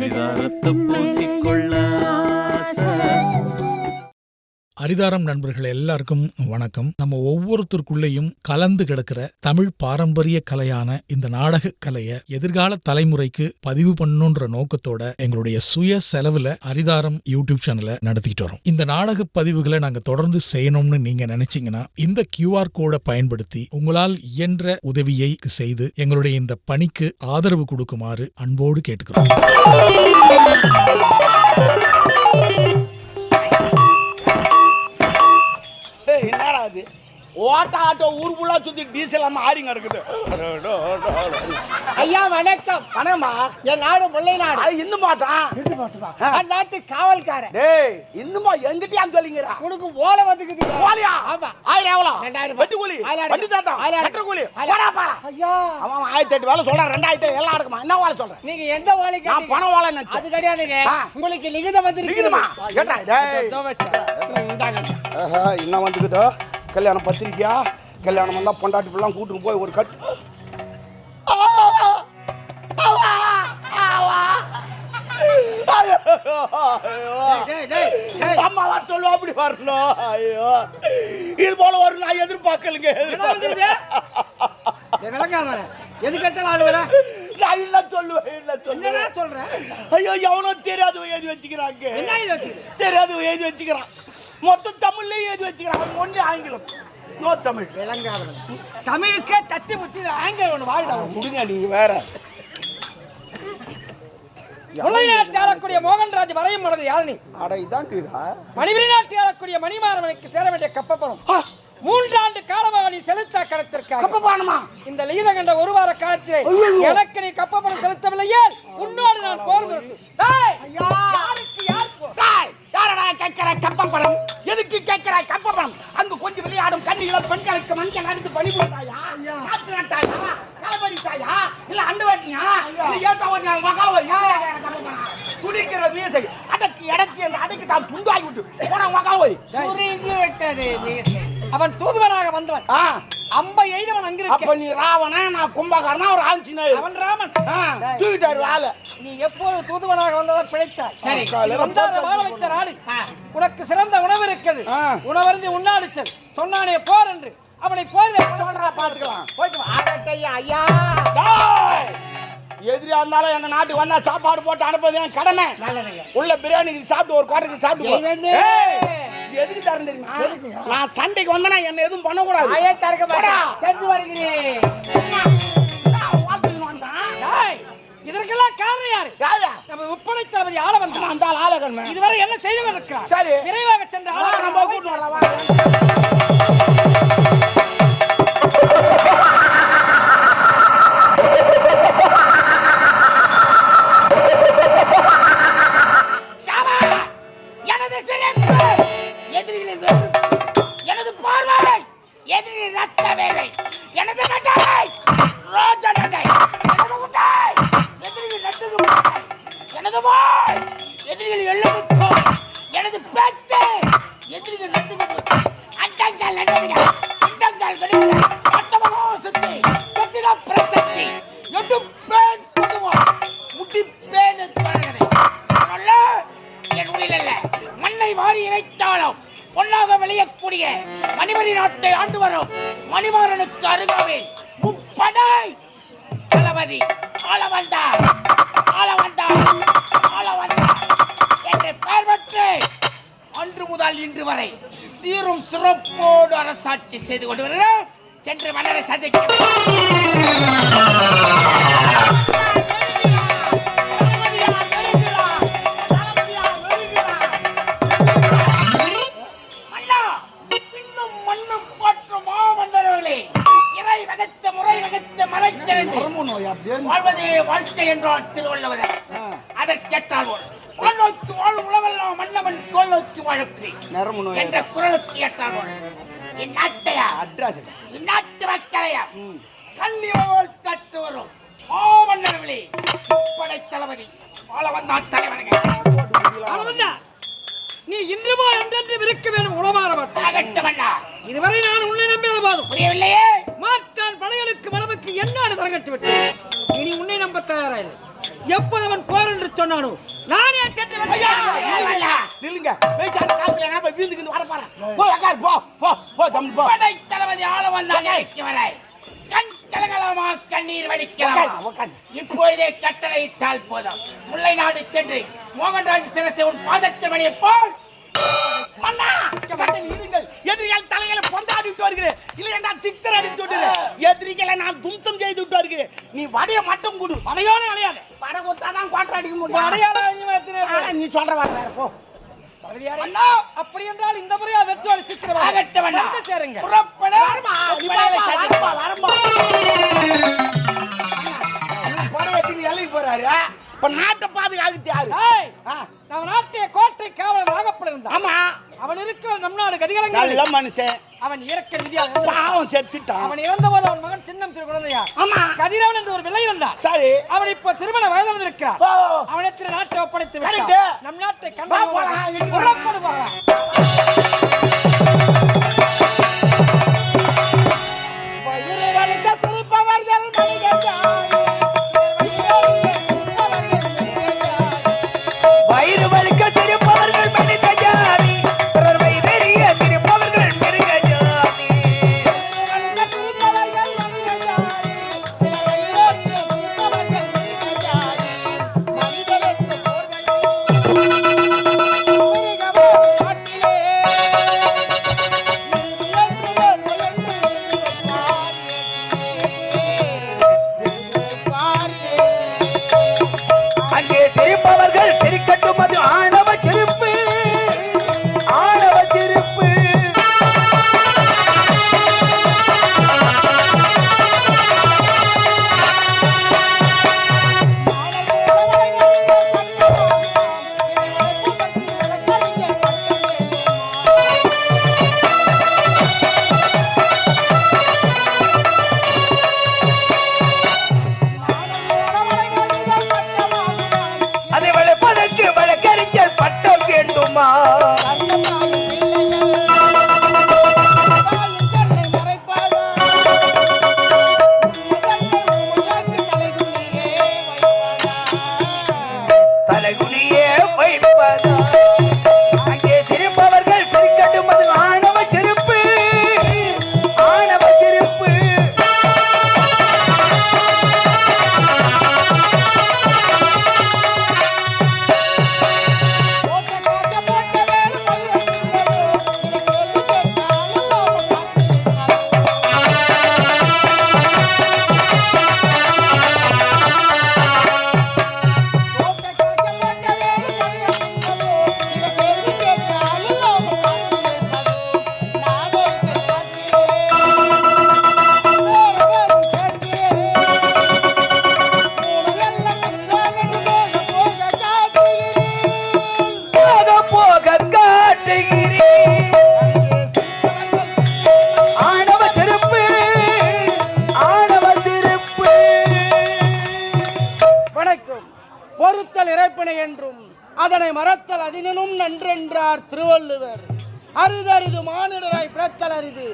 அரிதாரத்தை பூசிக்கொள்ள அரிதாரம் நண்பர்கள் எல்லாருக்கும் வணக்கம். நம்ம ஒவ்வொருத்தருக்குள்ளேயும் கலந்து கிடக்கிற தமிழ் பாரம்பரிய கலையான இந்த நாடக கலையை எதிர்கால தலைமுறைக்கு பதிவு பண்ணணுன்ற நோக்கத்தோட எங்களுடைய சுய செலவுல அரிதாரம் யூடியூப் சேனலை நடத்திட்டு வரோம். இந்த நாடக பதிவுகளை நாங்க தொடர்ந்து செய்யணும்னு நீங்க நினைச்சீங்கன்னா இந்த QR கோடை பயன்படுத்தி உங்களால் இயன்ற உதவியை செய்து எங்களுடைய இந்த பணிக்கு ஆதரவு கொடுக்குமாறு அன்போடு கேட்டுக்கிறோம். என்னடா அது ஓட்ட ஆட்டோ ஊர் ஃபுல்லா சுத்தி டீசல் இல்லாம ஆடிங்க இருக்குது. ஐயா வணக்கம். வணக்கம்மா. என் நாடு முல்லை நாடு. அது இந்து மாட்டான் இந்து மாட்டுமா? அந்நாட்டு காவல்காரன். டேய் இந்துமா எங்கிட்டயாம் சொல்லிங்கறா. உனக்கு ஓலை வந்துக்குது. ஓலையா? ஆமா. 1000 எவ்வளவு? 2000. வெட்டு கூலி. வண்டி சாத்தம். கட்டற கூலி. போடாப்பா. ஐயா. அவன் 1008 வேலை சொல்றான். 2000 எல்லாம் அடக்குமா. என்ன ஓலை சொல்ற? நீங்க எந்த ஓலை கேட்டீங்க? நான் பண ஓலை நினைச்சேன். அது கிடையாதுங்க. உங்களுக்கு லிகிதம் வந்திருக்கு. லிகிதமா? கேட்டா டேய். இந்தாங்க. என்ன வந்துக்குதோ? கல்யாணம் பத்திரிக்கையா? கல்யாணம் வந்தா பொண்டாட்டி பிள்ளைலாம் கூட்டிட்டு போய் ஒரு கட் அம்மா வர சொல்லுவா அப்படி வரணும். ஐயோ இது போல வரும் நான் எதிர்பார்க்கலுங்க. எது கேட்டாலும் ஆடுவா? நான் இல்ல சொல்லுவேன். இல்ல என்ன சொல்றேன்? ஐயோ எவனோ தெரியாத எழுதி வச்சுக்கிறாங்க. என்ன இது வச்சு? தெரியாத எழுதி வச்சுக்கிறான். மொத்தம் தமிழ்லயே எழுதி வச்சுக்கிறான். ஒன்று ஆங்கிலம். நோ தமிழ். விளங்காதவன். தமிழுக்கே தத்தி முத்தி ஆங்கிலம் ஒன்று வாழ்தா முடிங்க. நீங்க வேற முல்லை நாட்டு ஆளக்கூடிய மோகன்ராஜ் வரையும் மனது யாழினி. அட இதான் கீதா. மணிபுரி நாட்டு ஆளக்கூடிய மணிமாறவனுக்கு சேர வேண்டிய கப்பப்பணம் 3 ஆண்டு காலமாக நீ செலுத்த கடத்திருக்காங்க. கப்பப்பணமா? இந்த லிகித கண்ட ஒரு வார காலத்திலே எனக்கு நீ கப்பப்பணம் செலுத்தவில்லையே உன்னோடு நான் போர் நிறுத்து. யாரடா கேட்கிற கப்பப்பணம்? எதுக்கு கேட்கிற கப்பப்பணம்? அங்கு கொஞ்சம் விளையாடும் கண்ணிகள பெண்களுக்கு மஞ்சள் அடித்து பணி போட்டாயா? காத்து நட்டாயா? கலபரித்தாயா? இல்ல அண்டு வாட்டியா? இல்ல ஏத்த ஒரு மகாவ யாரடா கப்பப்பணம்? குடிக்கிற வீசை அடக்கி அடக்கி அந்த அடக்கி தான் துண்டாகி விட்டு போன மகாவை சுருங்கி விட்டது வீசை. அவன் தூதுவனாக வந்தவன். அம்பை எய்தவன் அங்கிருக்க. அப்ப நீ ராவணா, நான் கும்பகர்ணா, ஒரு ஆஞ்சநேயர். அவன் ராமன். தூக்கிட்டாரு வாளை. நீ எப்போது தூதுவனாக வந்ததா பிழைத்தாய். சரி வந்தார வாழ வைத்த நாடு. உனக்கு சிறந்த உணவு இருக்குது. உணவருந்து உண்ணாடு செல் சொன்னானே போர் என்று. அவனை போர் சொல்றா பாத்துக்கலாம். போயிட்டு ஆகட்டையா ஐயா. எதிரியா இருந்தாலும் எங்க நாட்டுக்கு வந்தா சாப்பாடு போட்டு அனுப்புறது என் கடமை. உள்ள பிரியாணி சாப்பிட்டு ஒரு குவாட்டருக்கு சாப்பிட்டு எதுக்கு தரேன் தெரியுமா? நான் சண்டைக்கு வந்தா என்ன எதுவும் பண்ணக்கூடாது. சென்று வருகிறேன். இதற்கெல்லாம் காரணம் யாரு? நம்ம முப்படை தளபதி ஆள வந்தான். அந்த ஆள கண்மை இதுவரை என்ன செய்து கொண்டிருக்கிறார்? சரி விரைவாக சென்று ஆள நம்ம கூட்டு வரலாம். எனது சிறப்பு எதிரிகளின் எனது பார்வை எதிரிகளின் ரத்த வேலை எனது நடை ரோஜ நடை எனது உடை எதிரிகளின் நட்டுக்கு எனது வாய் எதிரிகளின் எள்ளுமுத்தோ எனது பேச்சு எதிரிகளின் நட்டுக்கு அண்டங்கள் நடுங்க அண்டங்கள் நடுங்க பட்டமகோ சுத்தி கத்திரா பிரசக்தி எட்டு பேன் கொடுவோம் முட்டி பேன் தொடங்குது என் உயிர் அல்ல மண்ணை வாரி இறைத்தாலும் பொன்னாக விளையக்கூடிய மணிமரி நாட்டை ஆண்டு வரும் மணிமாறனுக்கு அருகாமே முப்படை தளபதி ஆள வந்தார் என்று பெயர் பெற்று அன்று முதல் இன்று வரை சீரும் சிறப்போடு அரசாட்சி செய்து கொண்டு வருகிறோம். சென்று மன்னரை சந்திக்க வாழ்வதே வாழ்க்கை என்றால் திருவள்ளுவர். அதற்கேற்றால் வாழ்நோக்கி வாழும் உலகெல்லாம் மன்னவன் கோல் நோக்கி வாழக்கூடிய என்ற குரலுக்கு ஏற்றால் இந்நாட்டு மக்களையா கல்வியோல் தட்டு வரும் மாமன்னர்களே படை தளபதி வாழ வந்தான் தலைவர்கள். நீ இன்றுமா என்றென்றும் இருக்க வேண்டும். உளமாறவட்டா இதுவரை நான் உன்னை நம்பியது போதும். புரியவில்லையே. மாற்றான் படைகளுக்கு மனமுக்கு என்னாடு தரங்கட்டு விட்டு இனி உன்னை நம்ப தயாராயில்லை. எப்போது அவன் போர் என்று சொன்னானோ நானே சென்று ஐயா நில்லுங்க பேச்சான காத்துல எங்கனா போய் வீந்துக்கு வர பாரு போ உட்கார் போ தம்பி போ படை தளபதி ஆள வந்தாங்க கண் கலங்கலாமா கண்ணீர் வடிக்கலாம் இப்பொழுதே கட்டளையிட்டால் போதும் முல்லை நாடு சென்று மோகன்ராஜ் சிரசை உன் பாதத்து மணியை போல் மன்னா கட்டளை இடுங்கள் எதிரிகள் தலைகளை பொந்தாடி விட்டு வருகிறேன் இல்லை என்றா சிக்ஸர் அடித்து விட்டுரு எதிரிகளை நான் தும்சம் செய்து விட்டு வருகிறேன் நீ வடைய மட்டும் கொடு வடையோட வளையாது வடை கொடுத்தாதான் கோட்டை அடிக்க முடியும் வடையால நீ சொல்ற வார்த்தை போ அண்ணா அப்படி என்றால் இந்த முறையா வெற்றியோட சித்திரம் ஆகட்டவண்ணா சேருங்க புறப்பட வரம்பா படைய எத்தினி எல்லைக்கு போறாரு இப்ப நாட்டை பாதுகாத்து யாரு நம்ம நாட்டிய கோட்டை காவலன் நாகப்பட இருந்தான் ஆமா அவன் இருக்கிற நம் நாடு கதிகலங்க நல்ல மனுஷன் அவன் இறக்க விதியாக பாவம் செத்துட்டான் அவன் இறந்தபோது அவன் மகன் சின்னம் திரு குழந்தையா ஆமா கதிரவன் என்று ஒரு பிள்ளை இருந்தான் சரி அவன் இப்ப திருமண வயது வந்திருக்கிறார் ஓ அவனிடத்தில் நாட்டை ஒப்படைத்து கரெக்ட். விட்டான் நம் நாட்டை வா போலாம், இங்க கண்டப்படுவாங்க வயிறு வலிக்க சிரிப்பவர்கள் மனித ஜாதி பிறர் வயிறெறிய சிரிப்பவர்கள் மிருக ஜாதி அங்கே சிரிப்பவர்கள் சிரிக்கட்டும் அது ஆணவ சிரிப்பு ஆணவ சிரிப்பு அதை வளர்ப்பதற்கு வழக்கறிஞர் பட்டம் வேண்டுமா தலைகுனியே வைப்பதா அங்கே சிரிப்பவர்கள் சிரிக்கட்டும் அது ஆணவ சிரிப்பு ஆணவ சிரிப்பு போக காட்டுகிறேன் ஆணவ சிரிப்பு ஆணவ சிரிப்பு வணக்கம். பொறுத்தல் இறைப்பனை என்றும் அதனை மறத்தல் அதினும் நன்றென்றார் திருவள்ளுவர். அரிதறிது மானிடராய் பிறத்தல் அரிது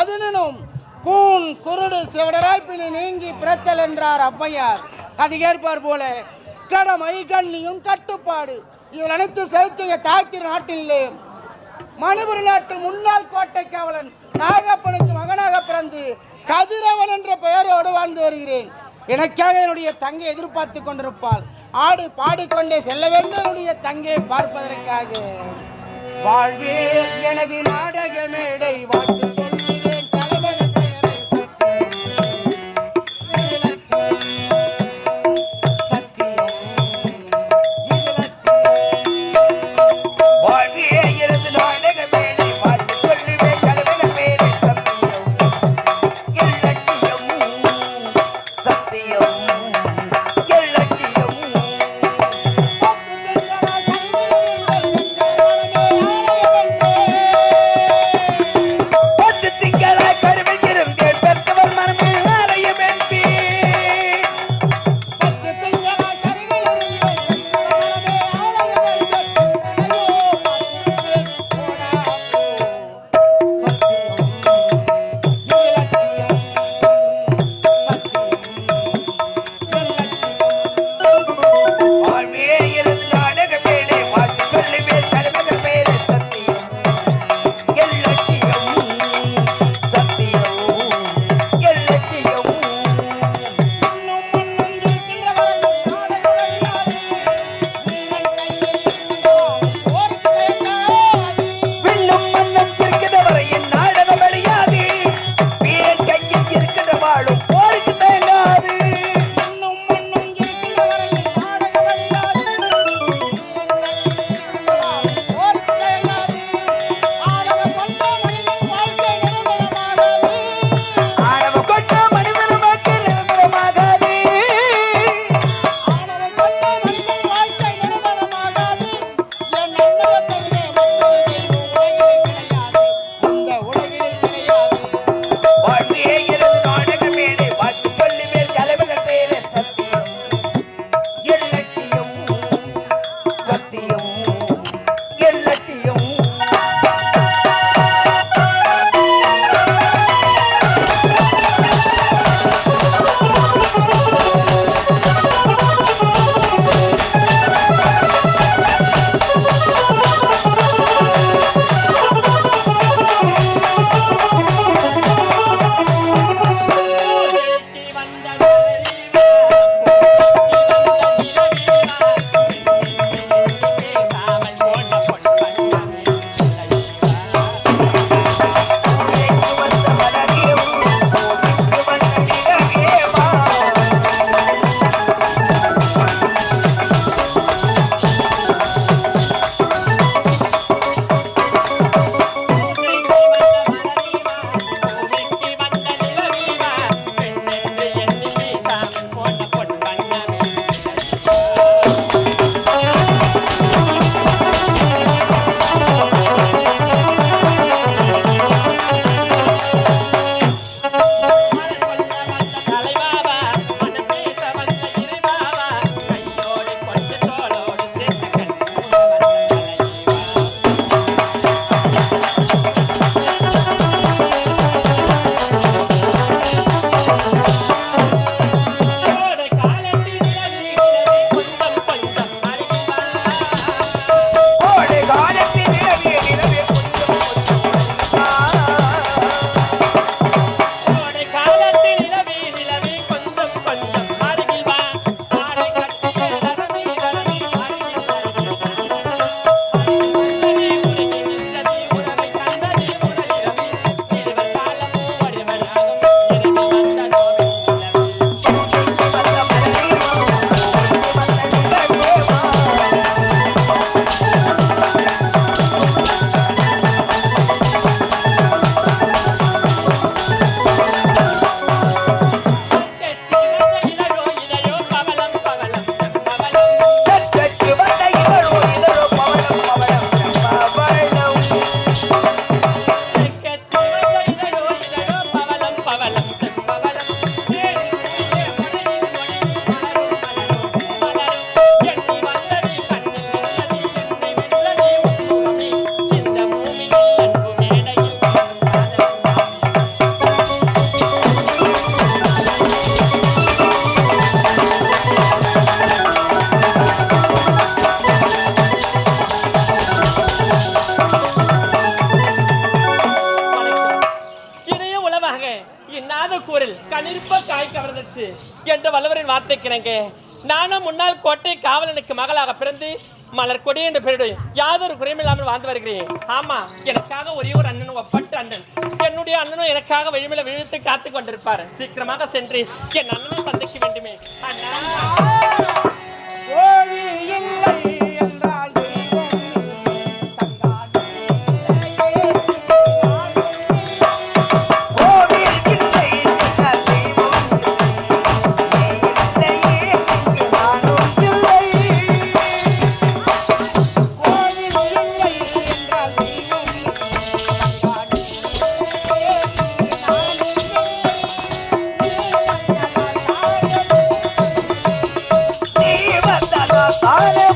அதினும் கூன் குருடு சிவடராய்ப்பினை நீங்கி பிறத்தல் என்றார் ஔவையார். அது ஏற்பார் போல கடமை கண்ணியும் கட்டுப்பாடு இவள் அனைத்து செலுத்திய தாய்த்திரு நாட்டிலே மணிபுரி நாட்டில் முன்னாள் கோட்டை காவலன் நாகப்பனுக்கு மகனாக பிறந்து கதிரவன் என்ற பெயரோடு வாழ்ந்து வருகிறேன். எனக்காக என்னுடைய தங்கை எதிர்பார்த்து கொண்டிருப்பாள். ஆடு பாடிக்கொண்டே செல்ல வேண்டும் என்னுடைய தங்கையை பார்ப்பதற்காக. வாழ்வேல் எனது நாடக மேடை வாழ்த்து சொல்கிறேன் தலைவன் பெயரை சத்தியம் இது லட்சியம். வாழ்வியே இருந்து நாடக மேடை வாழ்த்து சொல்லுவேன் தலைவன் பேரை சத்தியம் சத்தியம் இருக்கிறேங்க. நானும் முன்னாள் கோட்டை காவலனுக்கு மகளாக பிறந்து மலர் கொடி என்று பெயருடைய யாதொரு குறைமில்லாமல் வாழ்ந்து வருகிறேன். ஆமா, எனக்காக ஒரே ஒரு அண்ணன், ஒப்பட்டு அண்ணன். என்னுடைய அண்ணனும் எனக்காக வழிமையில விழுத்து காத்து கொண்டிருப்பார். சீக்கிரமாக சென்று என் அண்ணனை சந்திக்க வேண்டுமே. அண்ணா ஆரே